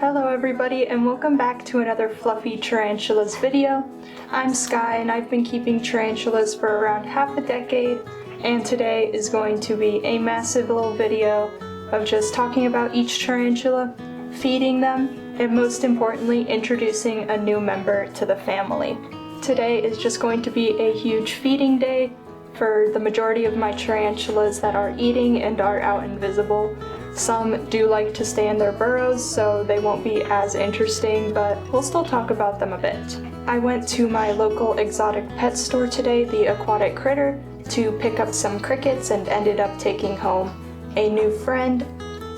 Hello everybody and welcome back to another fluffy tarantulas video. I'm Sky and I've been keeping tarantulas for around half a decade, and today is going to be a massive little video of just talking about each tarantula, feeding them, and most importantly introducing a new member to the family. Today is just going to be a huge feeding day for the majority of my tarantulas that are eating and are out and visible. Some do like to stay in their burrows, so they won't be as interesting, but we'll still talk about them a bit. I went to my local exotic pet store today, the Aquatic Critter, to pick up some crickets and ended up taking home a new friend,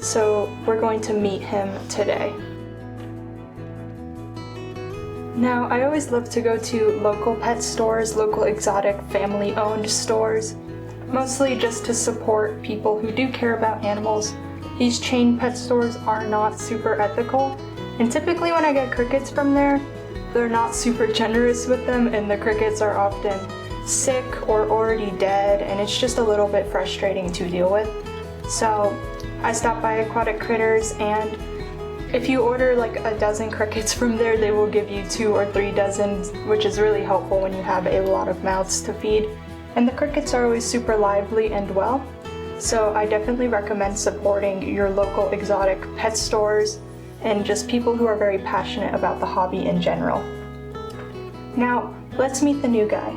so we're going to meet him today. Now, I always love to go to local pet stores, local exotic family-owned stores, mostly just to support people who do care about animals. These chain pet stores are not super ethical, and typically when I get crickets from there, they're not super generous with them, and the crickets are often sick or already dead, and it's just a little bit frustrating to deal with. So I stopped by Aquatic Critters, and if you order like a dozen crickets from there, they will give you 2 or 3 dozen, which is really helpful when you have a lot of mouths to feed. And the crickets are always super lively and well. So I definitely recommend supporting your local exotic pet stores and just people who are very passionate about the hobby in general. Now, let's meet the new guy.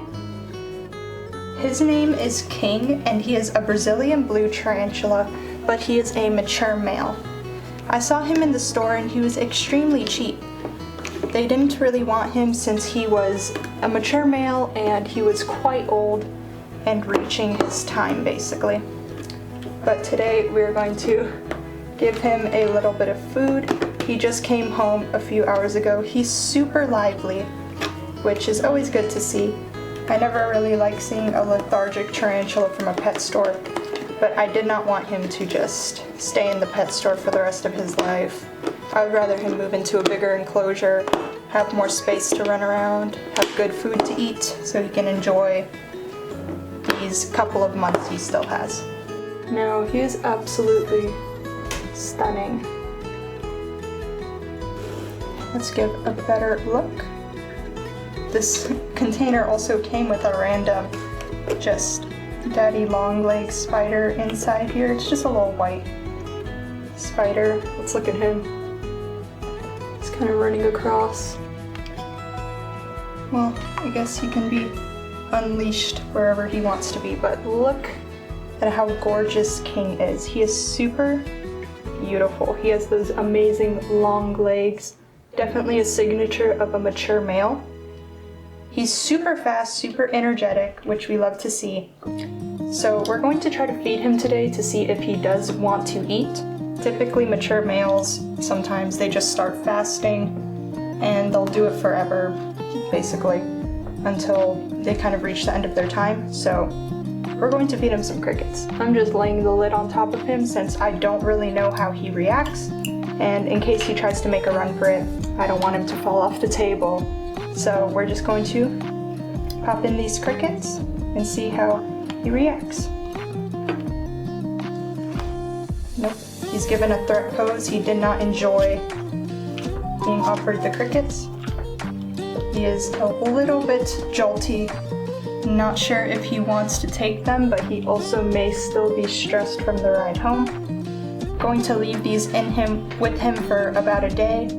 His name is King, and he is a Brazilian blue tarantula, but he is a mature male. I saw him in the store and he was extremely cheap. They didn't really want him since he was a mature male and he was quite old and reaching his time basically. But today we're going to give him a little bit of food. He just came home a few hours ago. He's super lively, which is always good to see. I never really like seeing a lethargic tarantula from a pet store, but I did not want him to just stay in the pet store for the rest of his life. I would rather him move into a bigger enclosure, have more space to run around, have good food to eat, so he can enjoy these couple of months he still has. Now, he is absolutely stunning. Let's give a better look. This container also came with a random just daddy long leg spider inside here. It's just a little white spider. Let's look at him. He's kind of running across. Well, I guess he can be unleashed wherever he wants to be, but look at how gorgeous King is. He is super beautiful. He has those amazing long legs. Definitely a signature of a mature male. He's super fast, super energetic, which we love to see. So we're going to try to feed him today to see if he does want to eat. Typically mature males, sometimes they just start fasting and they'll do it forever, basically, until they kind of reach the end of their time. So we're going to feed him some crickets. I'm just laying the lid on top of him since I don't really know how he reacts, and in case he tries to make a run for it, I don't want him to fall off the table. So we're just going to pop in these crickets and see how he reacts. Nope, he's given a threat pose. He did not enjoy being offered the crickets. He is a little bit jolty. Not sure if he wants to take them, but he also may still be stressed from the ride home. Going to leave these with him for about a day,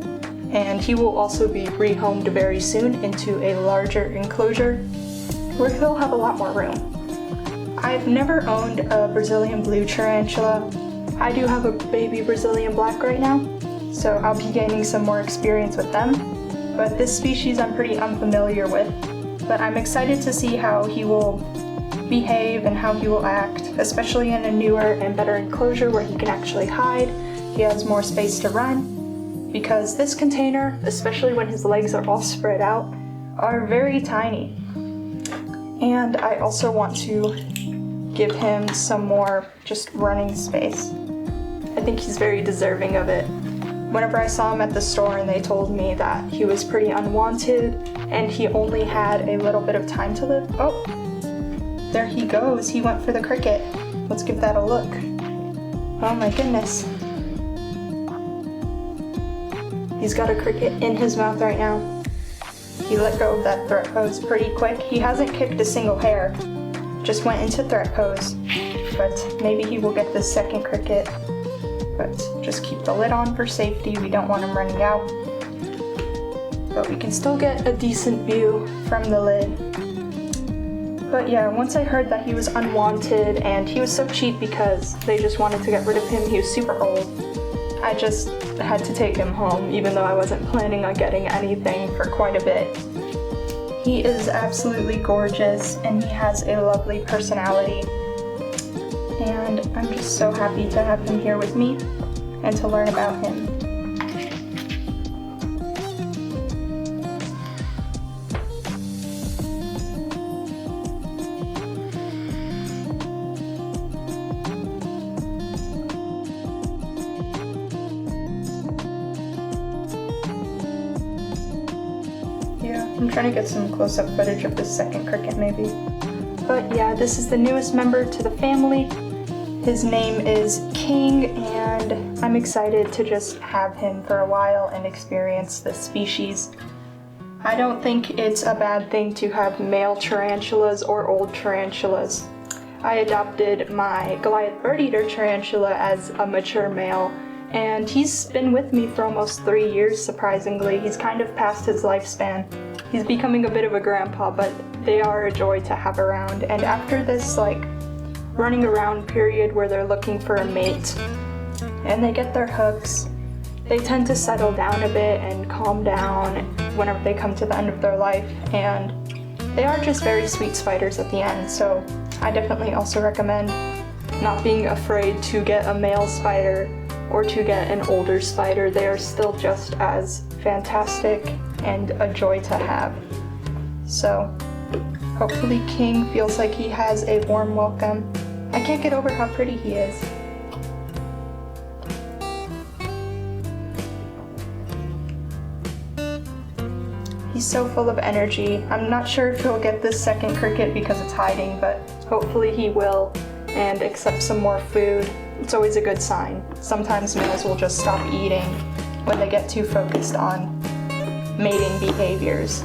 and he will also be rehomed very soon into a larger enclosure where he'll have a lot more room. I've never owned a Brazilian blue tarantula. I do have a baby Brazilian black right now, so I'll be gaining some more experience with them, but this species I'm pretty unfamiliar with. But I'm excited to see how he will behave and how he will act, especially in a newer and better enclosure where he can actually hide. He has more space to run, because this container, especially when his legs are all spread out, are very tiny. And I also want to give him some more just running space. I think he's very deserving of it. Whenever I saw him at the store and they told me that he was pretty unwanted and he only had a little bit of time to live. Oh, there he goes. He went for the cricket. Let's give that a look. Oh my goodness. He's got a cricket in his mouth right now. He let go of that threat pose pretty quick. He hasn't kicked a single hair, just went into threat pose. But maybe he will get the second cricket. But just keep the lid on for safety. We don't want him running out. But we can still get a decent view from the lid. But yeah, once I heard that he was unwanted and he was so cheap because they just wanted to get rid of him, he was super old, I just had to take him home even though I wasn't planning on getting anything for quite a bit. He is absolutely gorgeous and he has a lovely personality. And I'm just so happy to have him here with me and to learn about him. Yeah, I'm trying to get some close-up footage of the second cricket maybe. But yeah, this is the newest member to the family. His name is King, and I'm excited to just have him for a while and experience this species. I don't think it's a bad thing to have male tarantulas or old tarantulas. I adopted my Goliath bird eater tarantula as a mature male, and he's been with me for almost 3 years, surprisingly. He's kind of past his lifespan. He's becoming a bit of a grandpa, but they are a joy to have around. And after this, running around period where they're looking for a mate and they get their hooks, they tend to settle down a bit and calm down whenever they come to the end of their life, and they are just very sweet spiders at the end. So I definitely also recommend not being afraid to get a male spider or to get an older spider. They are still just as fantastic and a joy to have. So hopefully King feels like he has a warm welcome. I can't get over how pretty he is. He's so full of energy. I'm not sure if he'll get this second cricket because it's hiding, but hopefully he will and accept some more food. It's always a good sign. Sometimes males will just stop eating when they get too focused on mating behaviors.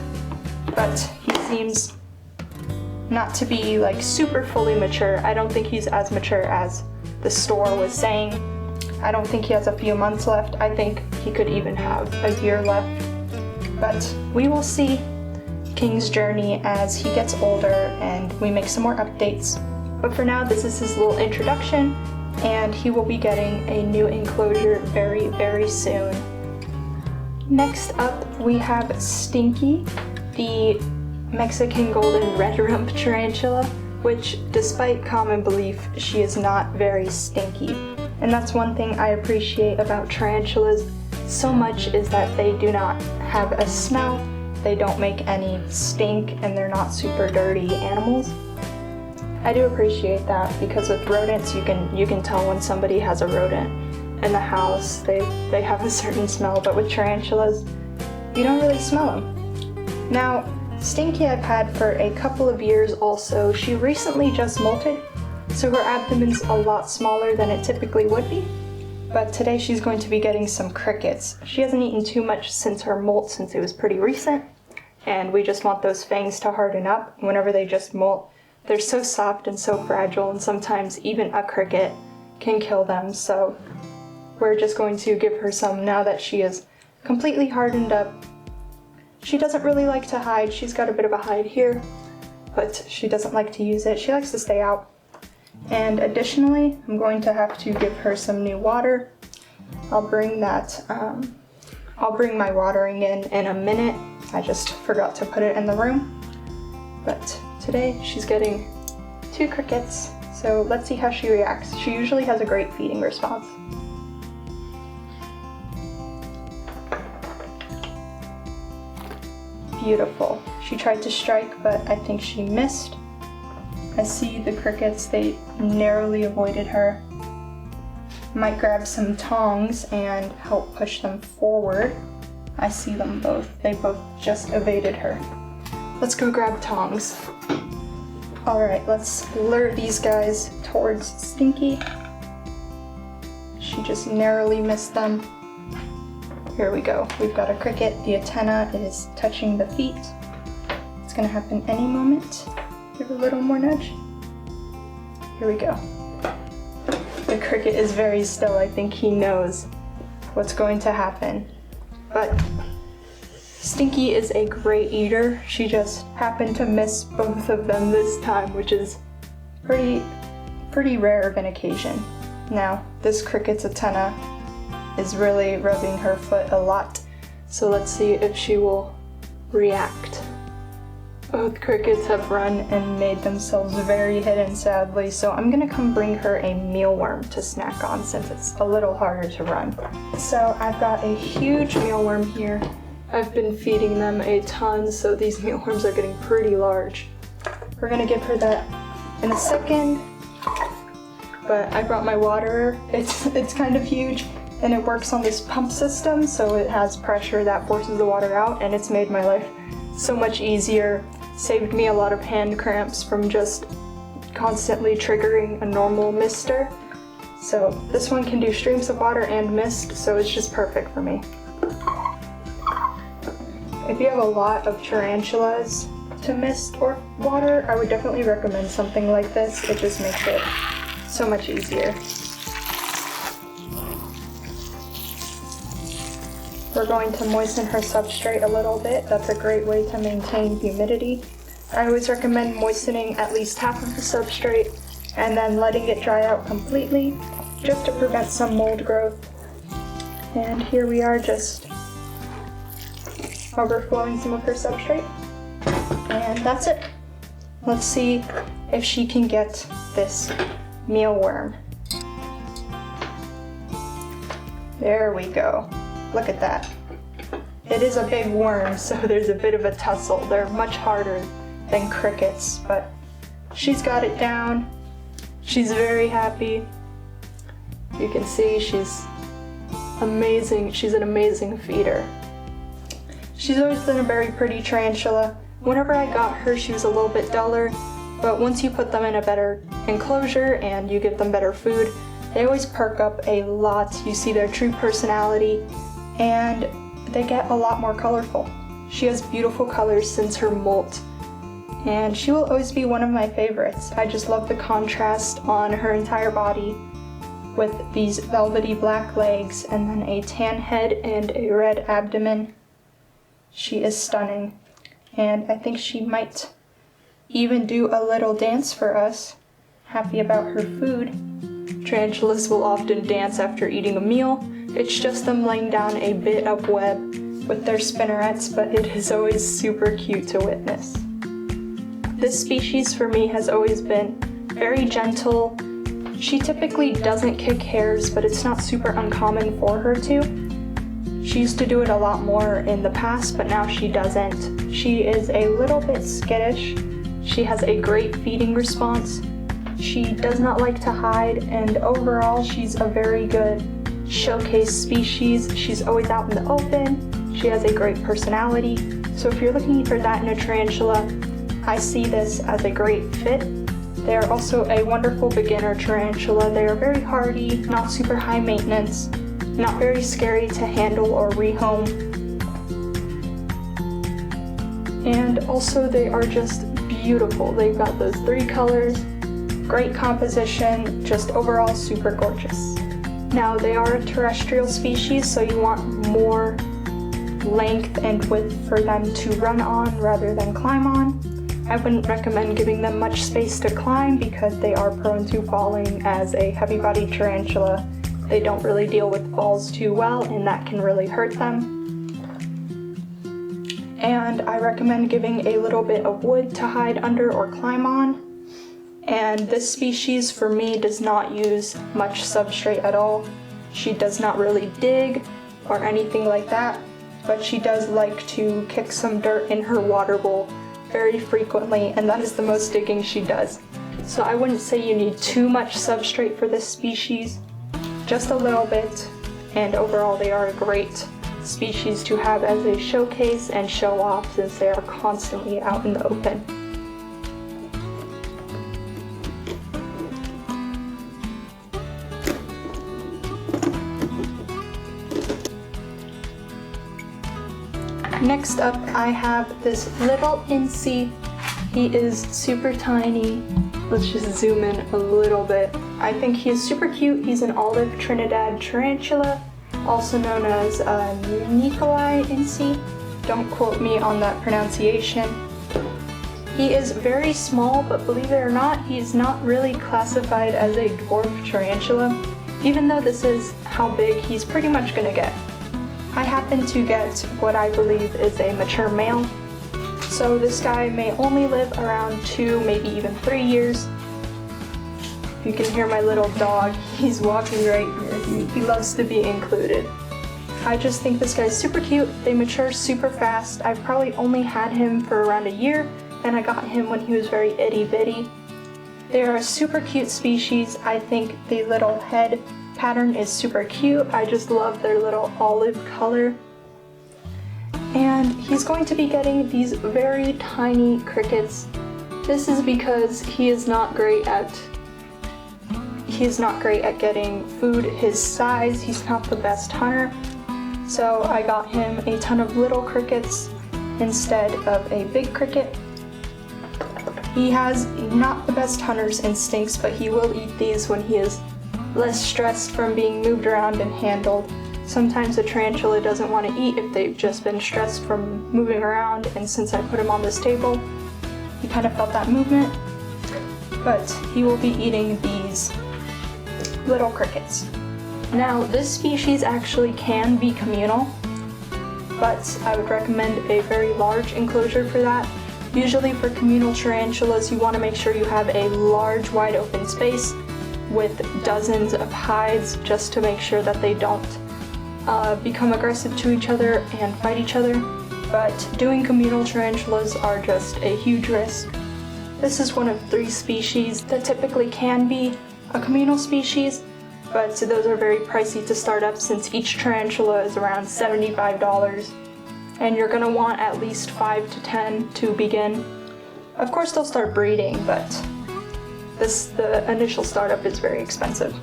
But he seems not to be super fully mature. I don't think he's as mature as the store was saying. I don't think he has a few months left. I think he could even have a year left. But we will see King's journey as he gets older and we make some more updates. But for now, this is his little introduction, and he will be getting a new enclosure very, very soon. Next up, we have Stinky, the Mexican golden red rump tarantula, which, despite common belief, she is not very stinky. And that's one thing I appreciate about tarantulas so much, is that they do not have a smell, they don't make any stink, and they're not super dirty animals. I do appreciate that, because with rodents you can tell when somebody has a rodent in the house. They have a certain smell, but with tarantulas, you don't really smell them. Now, Stinky I've had for a couple of years also. She recently just molted, so her abdomen's a lot smaller than it typically would be. But today she's going to be getting some crickets. She hasn't eaten too much since her molt, since it was pretty recent, and we just want those fangs to harden up. Whenever they just molt, they're so soft and so fragile, and sometimes even a cricket can kill them. So we're just going to give her some now that she is completely hardened up. She doesn't really like to hide. She's got a bit of a hide here, but she doesn't like to use it. She likes to stay out. And additionally, I'm going to have to give her some new water. I'll bring my watering in a minute. I just forgot to put it in the room. But today she's getting 2 crickets, so let's see how she reacts. She usually has a great feeding response. Beautiful. She tried to strike, but I think she missed. I see the crickets, they narrowly avoided her. Might grab some tongs and help push them forward. I see them both. They both just evaded her. Let's go grab tongs. Alright, let's lure these guys towards Stinky. She just narrowly missed them. Here we go. We've got a cricket. The antenna is touching the feet. It's gonna happen any moment. Give a little more nudge. Here we go. The cricket is very still. I think he knows what's going to happen. But Stinky is a great eater. She just happened to miss both of them this time, which is pretty rare of an occasion. Now, this cricket's antenna is really rubbing her foot a lot, so let's see if she will react. Both crickets have run and made themselves very hidden, sadly, so I'm gonna come bring her a mealworm to snack on since it's a little harder to run. So I've got a huge mealworm here. I've been feeding them a ton, so these mealworms are getting pretty large. We're gonna give her that in a second, but I brought my waterer. It's kind of huge, and it works on this pump system, so it has pressure that forces the water out, and it's made my life so much easier. Saved me a lot of hand cramps from just constantly triggering a normal mister. So this one can do streams of water and mist, so it's just perfect for me. If you have a lot of tarantulas to mist or water, I would definitely recommend something like this. It just makes it so much easier. We're going to moisten her substrate a little bit. That's a great way to maintain humidity. I always recommend moistening at least half of the substrate and then letting it dry out completely, just to prevent some mold growth. And here we are, just overflowing some of her substrate. And that's it. Let's see if she can get this mealworm. There we go. Look at that. It is a big worm, so there's a bit of a tussle. They're much harder than crickets, but she's got it down. She's very happy. You can see she's amazing. She's an amazing feeder. She's always been a very pretty tarantula. Whenever I got her, she was a little bit duller, but once you put them in a better enclosure and you give them better food, they always perk up a lot. You see their true personality, and they get a lot more colorful. She has beautiful colors since her molt, and she will always be one of my favorites. I just love the contrast on her entire body with these velvety black legs and then a tan head and a red abdomen. She is stunning, and I think she might even do a little dance for us, happy about her food. Tarantulas will often dance after eating a meal. It's just them laying down a bit of web with their spinnerets, but it is always super cute to witness. This species for me has always been very gentle. She typically doesn't kick hairs, but it's not super uncommon for her to. She used to do it a lot more in the past, but now she doesn't. She is a little bit skittish. She has a great feeding response. She does not like to hide, and overall she's a very good showcase species. She's always out in the open. She has a great personality. So if you're looking for that in a tarantula, I see this as a great fit. They are also a wonderful beginner tarantula. They are very hardy, not super high maintenance, not very scary to handle or rehome. And also they are just beautiful. They've got those 3 colors, great composition, just overall super gorgeous. Now they are a terrestrial species, so you want more length and width for them to run on rather than climb on. I wouldn't recommend giving them much space to climb because they are prone to falling. As a heavy-bodied tarantula, they don't really deal with falls too well, and that can really hurt them. And I recommend giving a little bit of wood to hide under or climb on. And this species for me does not use much substrate at all. She does not really dig or anything like that, but she does like to kick some dirt in her water bowl very frequently, and that is the most digging she does. So I wouldn't say you need too much substrate for this species, just a little bit, and overall they are a great species to have as a showcase and show off since they are constantly out in the open. Next up, I have this little Incy. He is super tiny. Let's just zoom in a little bit. I think he is super cute. He's an olive Trinidad tarantula, also known as Nii Iny. Don't quote me on that pronunciation. He is very small, but believe it or not, he's not really classified as a dwarf tarantula. Even though this is how big he's pretty much gonna get. I happen to get what I believe is a mature male. So this guy may only live around 2, maybe even 3 years. You can hear my little dog, he's walking right here. He loves to be included. I just think this guy's super cute. They mature super fast. I've probably only had him for around a year, and I got him when he was very itty bitty. They are a super cute species. I think the little head pattern is super cute. I just love their little olive color. And he's going to be getting these very tiny crickets. This is because he is not great at getting food his size. He's not the best hunter. So I got him a ton of little crickets instead of a big cricket. He has not the best hunter's instincts, but he will eat these when he is less stressed from being moved around and handled. Sometimes a tarantula doesn't want to eat if they've just been stressed from moving around, and since I put him on this table, he kind of felt that movement. But he will be eating these little crickets. Now, this species actually can be communal, but I would recommend a very large enclosure for that. Usually for communal tarantulas, you want to make sure you have a large, wide open space with dozens of hides just to make sure that they don't become aggressive to each other and fight each other. But doing communal tarantulas are just a huge risk. This is one of 3 species that typically can be a communal species, but those are very pricey to start up since each tarantula is around $75. And you're gonna want at least 5 to 10 to begin. Of course they'll start breeding, but the initial startup is very expensive.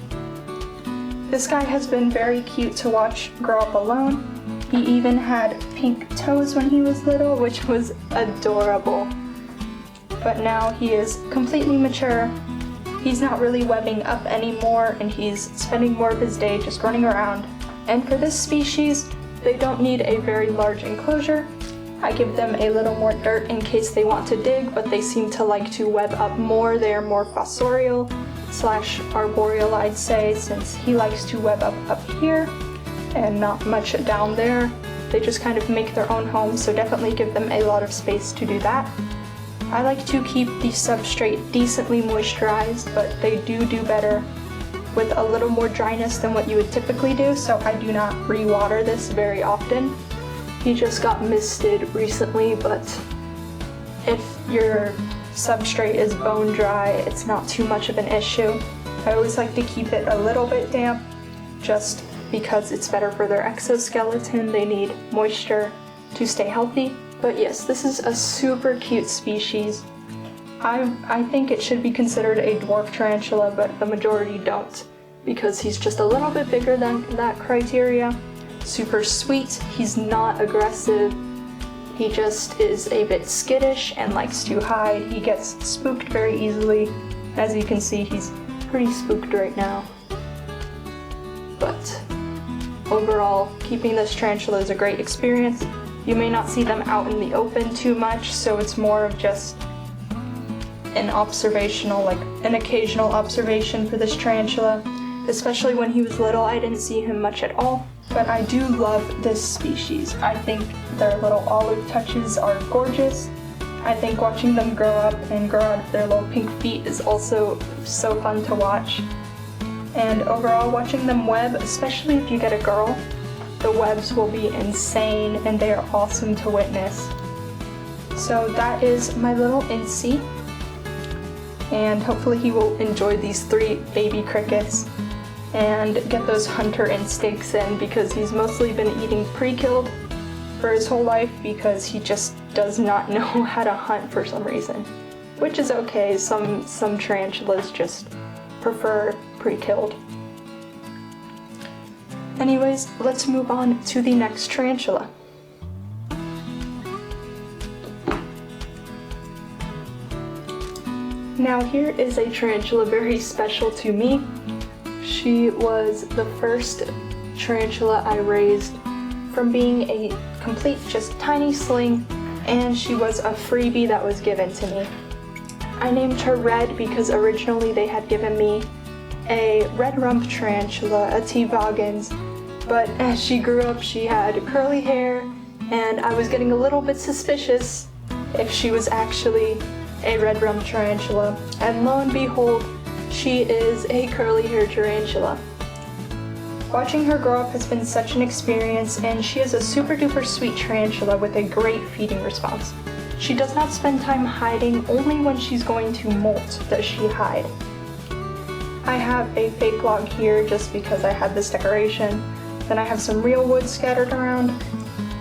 This guy has been very cute to watch grow up alone. He even had pink toes when he was little, which was adorable. But now he is completely mature. He's not really webbing up anymore, and he's spending more of his day just running around. And for this species, they don't need a very large enclosure. I give them a little more dirt in case they want to dig, but they seem to like to web up more. They are more fossorial / arboreal, I'd say, since he likes to web up here and not much down there. They just kind of make their own home, so definitely give them a lot of space to do that. I like to keep the substrate decently moisturized, but they do better with a little more dryness than what you would typically do, so I do not re-water this very often. He just got misted recently, but if your substrate is bone dry, it's not too much of an issue. I always like to keep it a little bit damp, just because it's better for their exoskeleton. They need moisture to stay healthy. But yes, this is a super cute species. I think it should be considered a dwarf tarantula, but the majority don't, because he's just a little bit bigger than that criteria. Super sweet, he's not aggressive, he just is a bit skittish and likes to hide. He gets spooked very easily. As you can see, he's pretty spooked right now. But overall, keeping this tarantula is a great experience. You may not see them out in the open too much, so it's more of just an observational, like an occasional observation for this tarantula. Especially when he was little, I didn't see him much at all. But I do love this species. I think their little olive touches are gorgeous. I think watching them grow up and grow out of their little pink feet is also so fun to watch. And overall, watching them web, especially if you get a girl, the webs will be insane and they are awesome to witness. So that is my little Incy. And hopefully he will enjoy these 3 baby crickets and get those hunter instincts in, because he's mostly been eating pre-killed for his whole life because he just does not know how to hunt for some reason. Which is okay, some tarantulas just prefer pre-killed. Anyways, let's move on to the next tarantula. Now here is a tarantula very special to me. She was the first tarantula I raised from being a complete just tiny sling, and she was a freebie that was given to me. I named her Red because originally they had given me a red rump tarantula, a T-Boggins, but as she grew up she had curly hair and I was getting a little bit suspicious if she was actually a red rump tarantula, and lo and behold, she is a curly hair tarantula. Watching her grow up has been such an experience, and she is a super duper sweet tarantula with a great feeding response. She does not spend time hiding, only when she's going to molt does she hide. I have a fake log here just because I had this decoration. Then I have some real wood scattered around,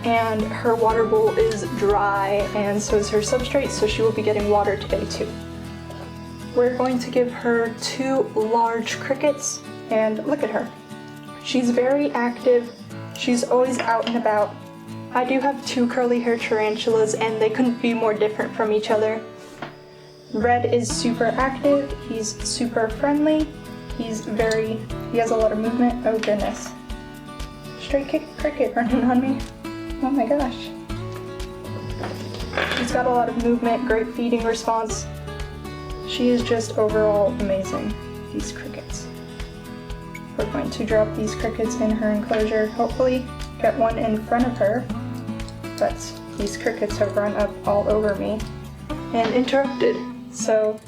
and her water bowl is dry and so is her substrate, so she will be getting water today too. We're going to give her 2 large crickets, and look at her. She's very active, she's always out and about. I do have 2 curly hair tarantulas and they couldn't be more different from each other. Red is super active, he's super friendly, he has a lot of movement. Oh goodness. Stray cricket running on me. Oh my gosh. She's got a lot of movement, great feeding response. She is just overall amazing, these crickets. We're going to drop these crickets in her enclosure, hopefully get one in front of her, but these crickets have run up all over me and interrupted. So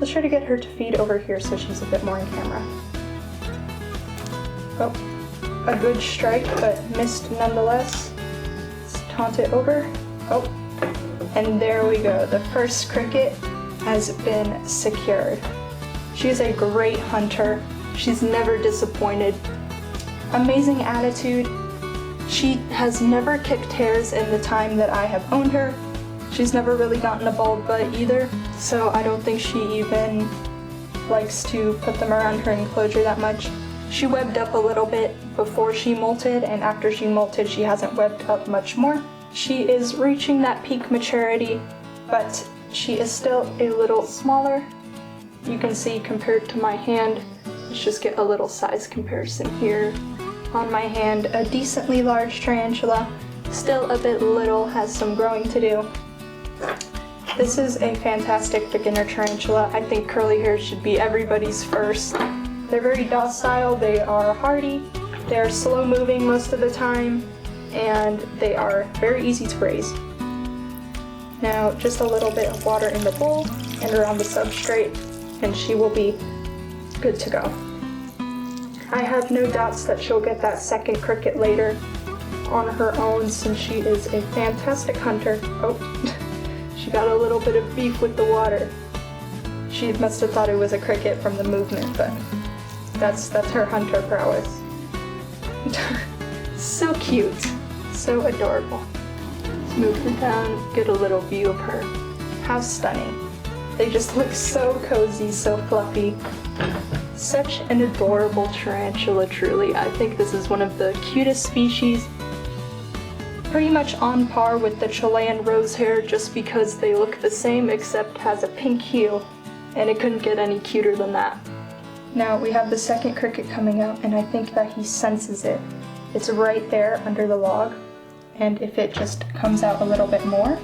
let's try to get her to feed over here so she's a bit more in camera. Oh, a good strike, but missed nonetheless. Let's taunt it over. Oh, and there we go. The first cricket has been secured. She is a great hunter. She's never disappointed. Amazing attitude. She has never kicked hairs in the time that I have owned her. She's never really gotten a bald butt either, so I don't think she even likes to put them around her enclosure that much. She webbed up a little bit before she molted, and after she molted she hasn't webbed up much more. She is reaching that peak maturity, but she is still a little smaller. You can see compared to my hand, let's just get a little size comparison here. On my hand, a decently large tarantula, still a bit little, has some growing to do. This is a fantastic beginner tarantula. I think curly hair should be everybody's first. They're very docile, they are hardy, they're slow moving most of the time, and they are very easy to raise. Now just a little bit of water in the bowl and around the substrate, and she will be good to go. I have no doubts that she'll get that second cricket later on her own, since she is a fantastic hunter. Oh, she got a little bit of beef with the water. She must have thought it was a cricket from the movement, but that's her hunter prowess. So cute, so adorable. Let's move her down, get a little view of her. How stunning. They just look so cozy, so fluffy. Such an adorable tarantula, truly. I think this is one of the cutest species. Pretty much on par with the Chilean rosehair, just because they look the same except has a pink heel, and it couldn't get any cuter than that. Now we have the second cricket coming out, and I think that he senses it. It's right there under the log, and if it just comes out a little bit more,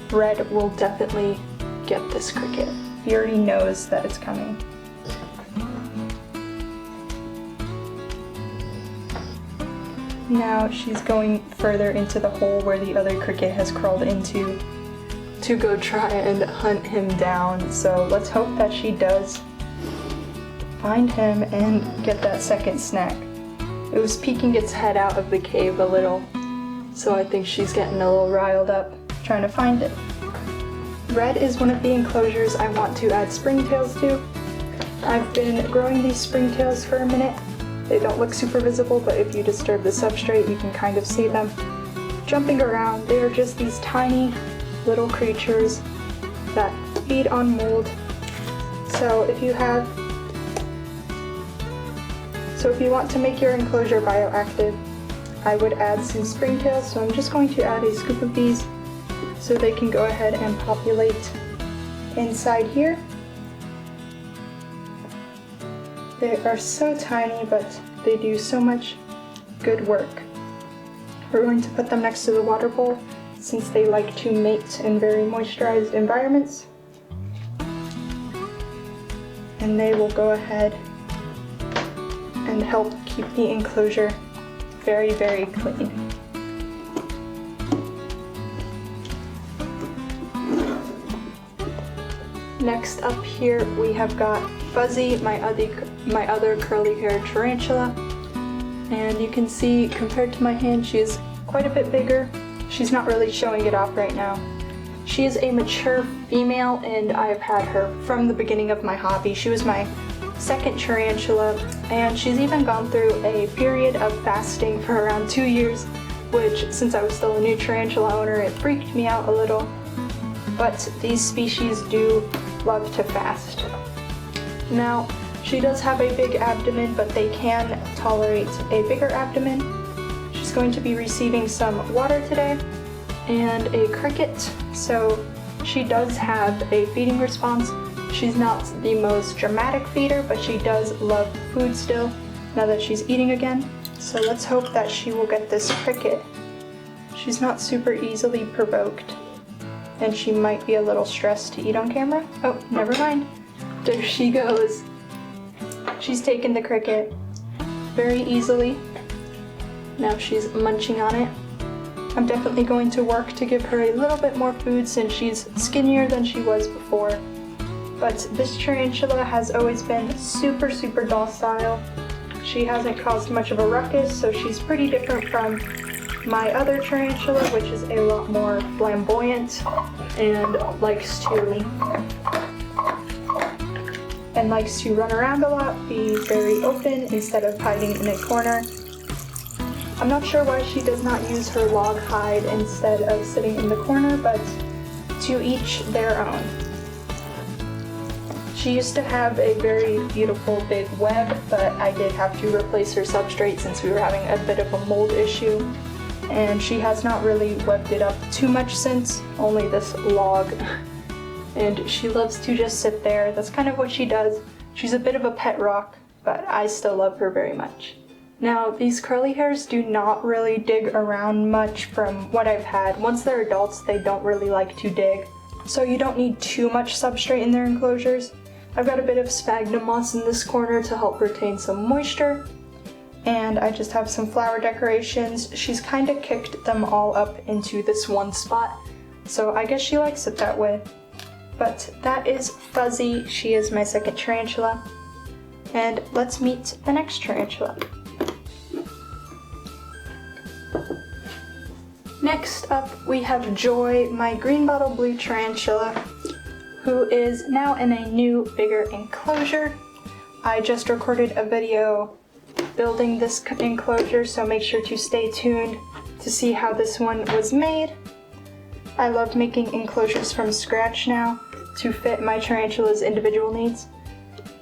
Red will definitely get this cricket. He already knows that it's coming. Now she's going further into the hole where the other cricket has crawled into to go try and hunt him down, so let's hope that she does find him and get that second snack. It was peeking its head out of the cave a little, so I think she's getting a little riled up trying to find it. Red is one of the enclosures I want to add springtails to. I've been growing these springtails for a minute. They don't look super visible, but if you disturb the substrate, you can kind of see them jumping around. They are just these tiny little creatures that feed on mold. So if you want to make your enclosure bioactive, I would add some springtails. So I'm just going to add a scoop of these so they can go ahead and populate inside here. They are so tiny, but they do so much good work. We're going to put them next to the water bowl since they like to mate in very moisturized environments. And they will go ahead and help keep the enclosure very, very clean. Next up here we have got Fuzzy, my other curly-haired tarantula. And you can see, compared to my hand, she is quite a bit bigger. She's not really showing it off right now. She is a mature female, and I've had her from the beginning of my hobby. She was my second tarantula, and she's even gone through a period of fasting for around 2 years, which, since I was still a new tarantula owner, it freaked me out a little. But these species do love to fast. Now, she does have a big abdomen, but they can tolerate a bigger abdomen. She's going to be receiving some water today and a cricket, so she does have a feeding response. She's not the most dramatic feeder, but she does love food still now that she's eating again. So let's hope that she will get this cricket. She's not super easily provoked, and she might be a little stressed to eat on camera. Oh, never mind. There she goes. She's taken the cricket very easily. Now she's munching on it. I'm definitely going to work to give her a little bit more food since she's skinnier than she was before. But this tarantula has always been super, super docile. She hasn't caused much of a ruckus, so she's pretty different from my other tarantula, which is a lot more flamboyant and likes to run around a lot, be very open instead of hiding in a corner. I'm not sure why she does not use her log hide instead of sitting in the corner, but to each their own. She used to have a very beautiful big web, but I did have to replace her substrate since we were having a bit of a mold issue. And she has not really webbed it up too much since, only this log. And she loves to just sit there. That's kind of what she does. She's a bit of a pet rock, but I still love her very much. Now, these curly hairs do not really dig around much from what I've had. Once they're adults, they don't really like to dig, so you don't need too much substrate in their enclosures. I've got a bit of sphagnum moss in this corner to help retain some moisture, and I just have some flower decorations. She's kind of kicked them all up into this one spot, so I guess she likes it that way. But that is Fuzzy. She is my second tarantula. And let's meet the next tarantula. Next up, we have Joy, my green bottle blue tarantula, who is now in a new, bigger enclosure. I just recorded a video building this enclosure, so make sure to stay tuned to see how this one was made. I love making enclosures from scratch now to fit my tarantula's individual needs.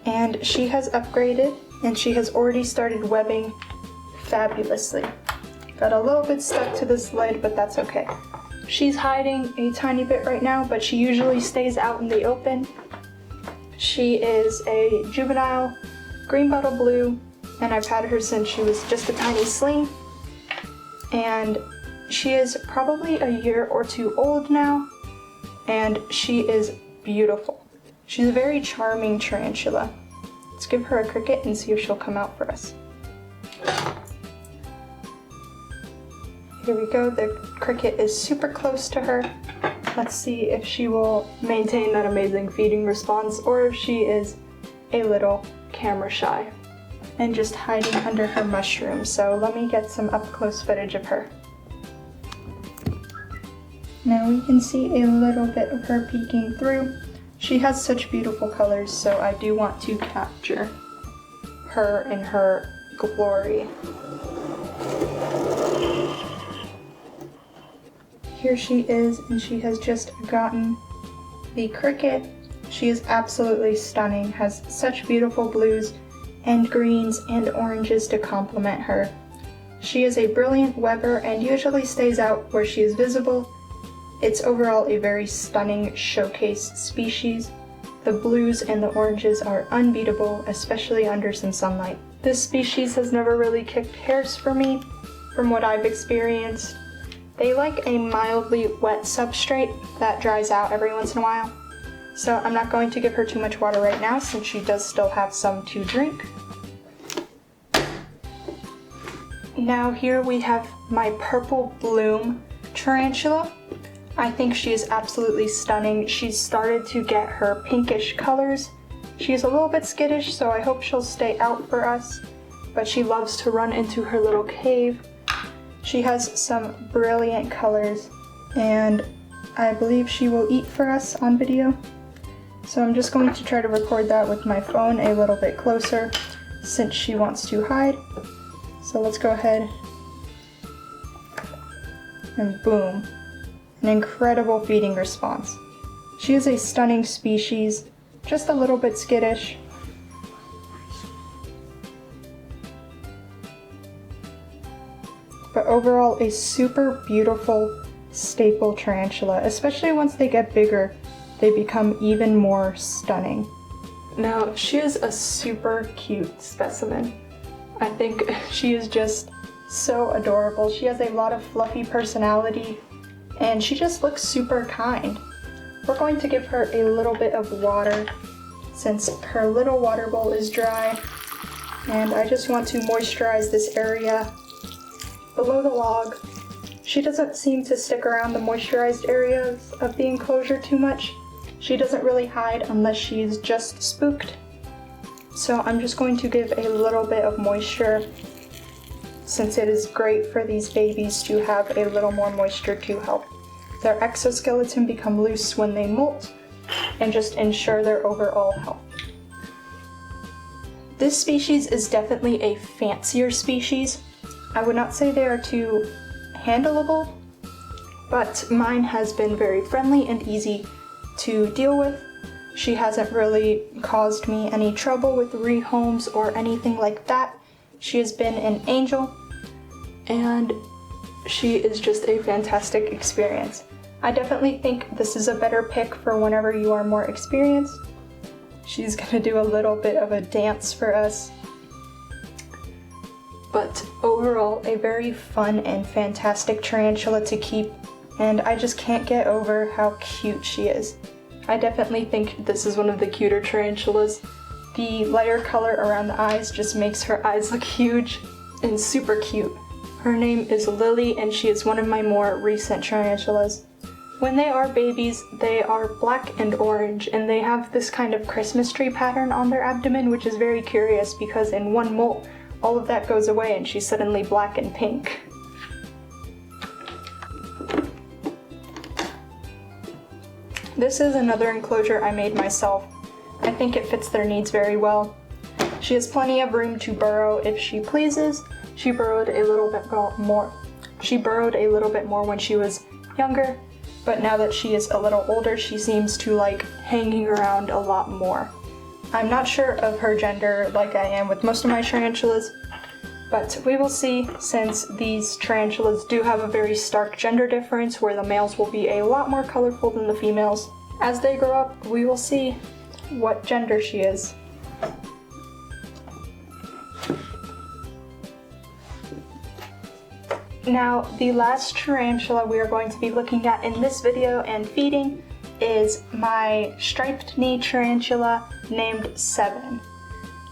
And she has upgraded, and she has already started webbing fabulously. Got a little bit stuck to this lid, but that's okay. She's hiding a tiny bit right now, but she usually stays out in the open. She is a juvenile green bottle blue, and I've had her since she was just a tiny sling. And she is probably a year or two old now, and she is beautiful. She's a very charming tarantula. Let's give her a cricket and see if she'll come out for us. Here we go, the cricket is super close to her. Let's see if she will maintain that amazing feeding response or if she is a little camera shy and just hiding under her mushroom. So let me get some up close footage of her. Now we can see a little bit of her peeking through. She has such beautiful colors, so I do want to capture her in her glory. Here she is, and she has just gotten the cricket. She is absolutely stunning, has such beautiful blues and greens and oranges to complement her. She is a brilliant webber and usually stays out where she is visible, It's overall a very stunning showcase species. The blues and the oranges are unbeatable, especially under some sunlight. This species has never really kicked hairs for me, from what I've experienced. They like a mildly wet substrate that dries out every once in a while. So I'm not going to give her too much water right now since she does still have some to drink. Now here we have my purple bloom tarantula. I think she is absolutely stunning. She's started to get her pinkish colors. She's a little bit skittish, so I hope she'll stay out for us, but she loves to run into her little cave. She has some brilliant colors, and I believe she will eat for us on video. So I'm just going to try to record that with my phone a little bit closer since she wants to hide. So let's go ahead and boom. An incredible feeding response. She is a stunning species, just a little bit skittish. But overall a super beautiful staple tarantula, especially once they get bigger. They become even more stunning. Now, she is a super cute specimen. I think she is just so adorable. She has a lot of fluffy personality, and she just looks super kind. We're going to give her a little bit of water since her little water bowl is dry, and I just want to moisturize this area below the log. She doesn't seem to stick around the moisturized areas of the enclosure too much. She doesn't really hide unless she's just spooked. So I'm just going to give a little bit of moisture since it is great for these babies to have a little more moisture to help their exoskeleton become loose when they molt and just ensure their overall health. This species is definitely a fancier species. I would not say they are too handleable, but mine has been very friendly and easy to deal with. She hasn't really caused me any trouble with rehomes or anything like that. She has been an angel, and she is just a fantastic experience. I definitely think this is a better pick for whenever you are more experienced. She's gonna do a little bit of a dance for us. But overall, a very fun and fantastic tarantula to keep, and I just can't get over how cute she is. I definitely think this is one of the cuter tarantulas. The lighter color around the eyes just makes her eyes look huge and super cute. Her name is Lily, and she is one of my more recent tarantulas. When they are babies, they are black and orange, and they have this kind of Christmas tree pattern on their abdomen, which is very curious because in one molt, all of that goes away and she's suddenly black and pink. This is another enclosure I made myself. I think it fits their needs very well. She has plenty of room to burrow if she pleases. She burrowed a little bit more. She burrowed a little bit more when she was younger, but now that she is a little older, she seems to like hanging around a lot more. I'm not sure of her gender like I am with most of my tarantulas, but we will see since these tarantulas do have a very stark gender difference where the males will be a lot more colorful than the females. As they grow up, we will see what gender she is. Now, the last tarantula we are going to be looking at in this video and feeding is my striped knee tarantula named Seven.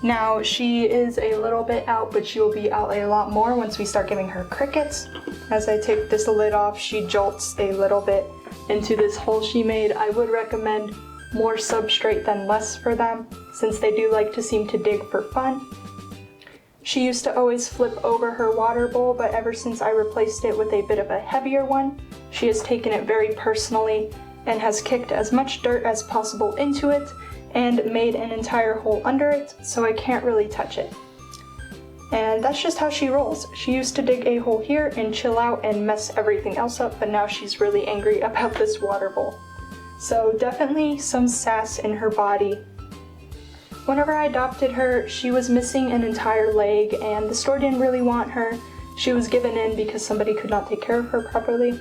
Now, she is a little bit out, but she will be out a lot more once we start giving her crickets. As I take this lid off, she jolts a little bit into this hole she made. I would recommend more substrate than less for them, since they do like to seem to dig for fun. She used to always flip over her water bowl, but ever since I replaced it with a bit of a heavier one, she has taken it very personally and has kicked as much dirt as possible into it and made an entire hole under it, so I can't really touch it. And that's just how she rolls. She used to dig a hole here and chill out and mess everything else up, but now she's really angry about this water bowl. So definitely some sass in her body. Whenever I adopted her, she was missing an entire leg, and the store didn't really want her. She was given in because somebody could not take care of her properly.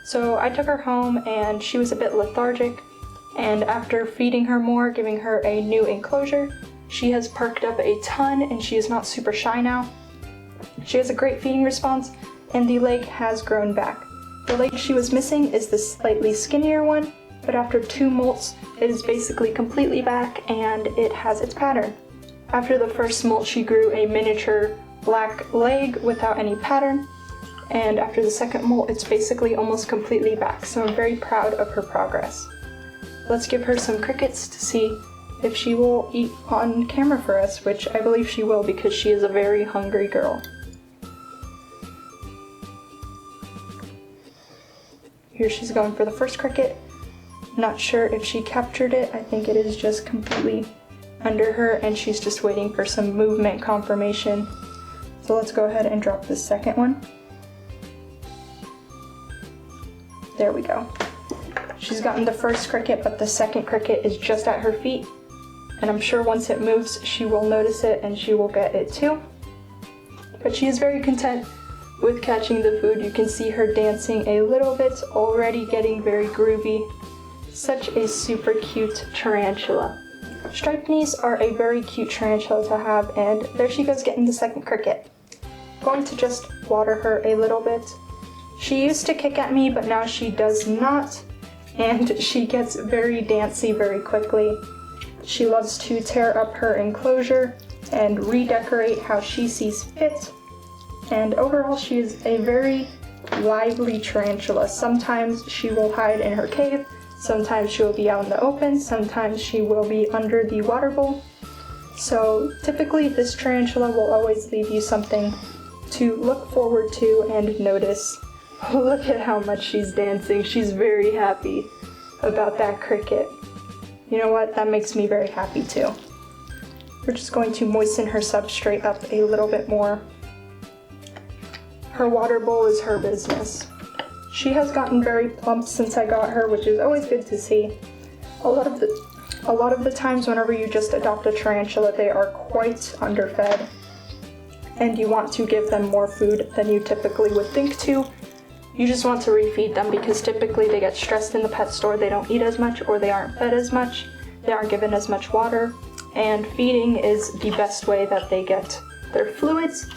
So I took her home and she was a bit lethargic, and after feeding her more, giving her a new enclosure, she has perked up a ton and she is not super shy now. She has a great feeding response and the leg has grown back. The leg she was missing is the slightly skinnier one, but after 2 molts, it is basically completely back and it has its pattern. After the first molt, she grew a miniature black leg without any pattern, and after the second molt, it's basically almost completely back, so I'm very proud of her progress. Let's give her some crickets to see if she will eat on camera for us, which I believe she will because she is a very hungry girl. Here she's going for the first cricket. Not sure if she captured it. I think it is just completely under her and she's just waiting for some movement confirmation. So let's go ahead and drop the second one. There we go. She's gotten the first cricket, but the second cricket is just at her feet. And I'm sure once it moves, she will notice it and she will get it too. But she is very content with catching the food. You can see her dancing a little bit, already getting very groovy. Such a super cute tarantula. Striped Niis are a very cute tarantula to have, and there she goes getting the second cricket. Going to just water her a little bit. She used to kick at me, but now she does not, and she gets very dancy very quickly. She loves to tear up her enclosure and redecorate how she sees fit, and overall she is a very lively tarantula. Sometimes she will hide in her cave, sometimes she will be out in the open, sometimes she will be under the water bowl. So typically this tarantula will always leave you something to look forward to and notice. Look at how much she's dancing. She's very happy about that cricket. You know what? That makes me very happy too. We're just going to moisten her substrate up a little bit more. Her water bowl is her business. She has gotten very plump since I got her, which is always good to see. A lot of the times whenever you just adopt a tarantula, they are quite underfed, and you want to give them more food than you typically would think to. You just want to refeed them because typically they get stressed in the pet store, they don't eat as much or they aren't fed as much, they aren't given as much water, and feeding is the best way that they get their fluids.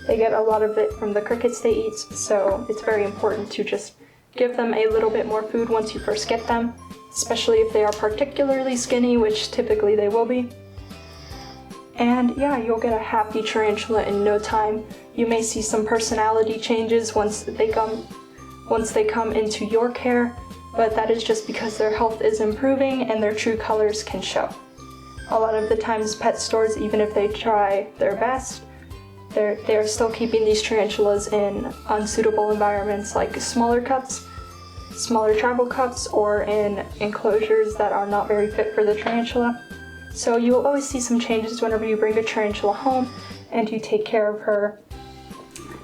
They get a lot of it from the crickets they eat, so it's very important to just give them a little bit more food once you first get them, especially if they are particularly skinny, which typically they will be. And yeah, you'll get a happy tarantula in no time. You may see some personality changes once they come into your care, but that is just because their health is improving and their true colors can show. A lot of the times pet stores, even if they try their best, they are still keeping these tarantulas in unsuitable environments like smaller cups, smaller travel cups, or in enclosures that are not very fit for the tarantula. So you will always see some changes whenever you bring a tarantula home and you take care of her,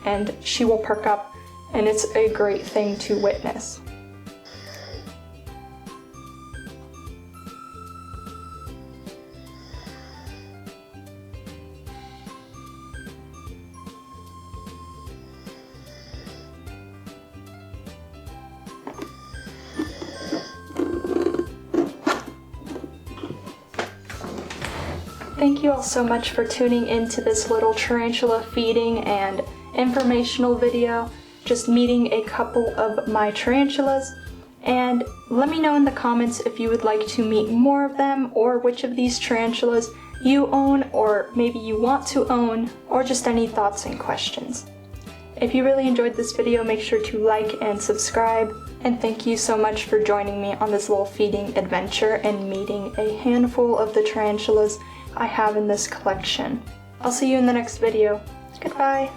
and she will perk up, and it's a great thing to witness. Thank you all so much for tuning into this little tarantula feeding and informational video, just meeting a couple of my tarantulas. And let me know in the comments if you would like to meet more of them, or which of these tarantulas you own, or maybe you want to own, or just any thoughts and questions. If you really enjoyed this video, make sure to like and subscribe, and thank you so much for joining me on this little feeding adventure and meeting a handful of the tarantulas I have in this collection. I'll see you in the next video. Goodbye!